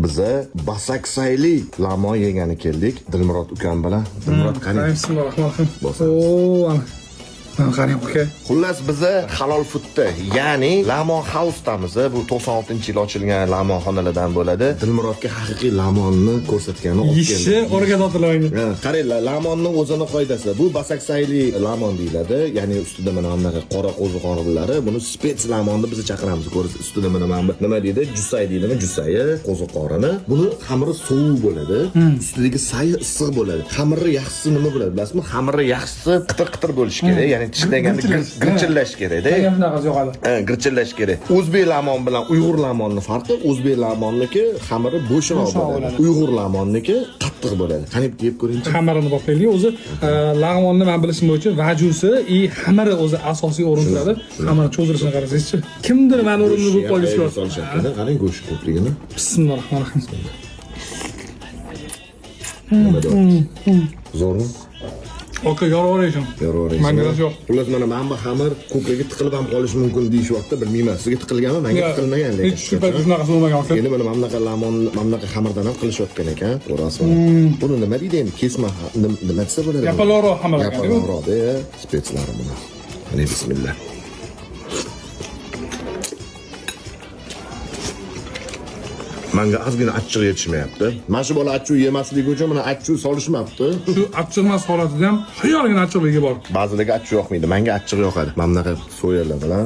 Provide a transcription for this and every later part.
Biza basaksayli lamon yegani keldik. Dilmurod ukam bilan. Dilmurod qani? Bismillahirrohmanirrohim. Ana. Qarang aka. Xullas biza halol foodda, ya'ni Lamon House'damiz. Bu 96-yil ochilgan lamon xonalardan bo'ladi. Dilmurodga haqiqiy lamonni ko'rsatgani olib keldi. Ishi o'rgatadilar. Qaranglar, lamonning o'zini qoidasi. Bu basaksayli lamon deyiladi. Ya'ni ustida mana bunaqa qora qo'ziqorinlari. Buni spets lamonni biz chaqiramiz. Ko'rasiz, ustida mana nima deydi? Jusay deydimi? Jusayi, qo'ziqorini. Buni xamiri sovuq bo'ladi. Ustidagi sayi issiq bo'ladi. Xamiri yaxshisi nima bo'ladi? Bilasizmi? Xamiri yaxshisi qitir-qitir bo'lishi kerak. Ya'ni tishlaganda girchillash kerak-da. Bunaqasi yo'q hali. Girchillash kerak. O'zbek lamon bilan Uyg'ur lamonining farqi, o'zbek lamonniki xamiri bo'shroq bo'ladi. Uyg'ur lamonniki qattiq bo'ladi. Qani yeb ko'ringchi. Xamirini boqaylik. O'zi lag'monni men bilishim bo'yicha vajusi, xamiri o'zi asosiy o'rin tutadi. Xamir cho'zilishini qarasangizchi. Kimdir meni o'rinimni bo'lib qolishi kerak. Qarang go'sht ko'pligini. Bismillahirrohmanirrohim. Zo'rmi? Oka yoraveraysan. Yoraveraysan. Menga yo'q. Xullas mana bu xamir ko'kragiga tiqilib ham qolishi mumkin deyishyapti. Bilmayman. Sizga tiqilganmi? Menga tiqilmagan lekin. Hech shu payt shunaqa bo'lmagan aka. Endi mana bunaqa lamon, bunaqa xamirdan ham qilishayotgan ekan. Ko'rasizmi? Buni nima deydi endi? Kesma nima desa bo'ladi? Yapaloro xamir. Yapaloro, spetslari buni. Mana bismillah. Menga ozgina achchiq yetishmayapti. Mana shu bola achchiq yemasligi uchun mana achchiq solishmabdi. Shu achchiqmas holatida ham xiyolgina achchiqligi bor. Ba'zilarga achchiq yoqmaydi. Menga achchiq yoqadi. Mana bunaqa so'yalar bilan.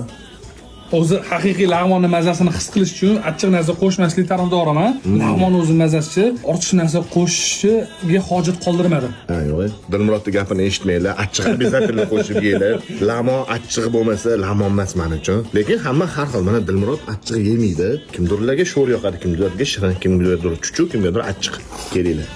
O'zi haqiqiy lag'monni mazasini his qilish uchun achchiq narsa qo'shmaslik tarafdoriman. Lag'mon o'zi mazasi, ortiqcha narsa qo'shishiga hojat qoldirmadi. Ha, yo'q. Dilmurodning gapini eshitmanglar. Achchiq обязательно qo'shib yeylar. Lamon achchiq bo'lmasa, lamon emas men uchun. Lekin hamma har xil. Mana Dilmurod achchiq yemaydi. Kimdirlarga sho'r yoqadi, kimdirlarga shirin, kimdirlarga chuchuk, kimdirlarga achchiq. Kelinglar.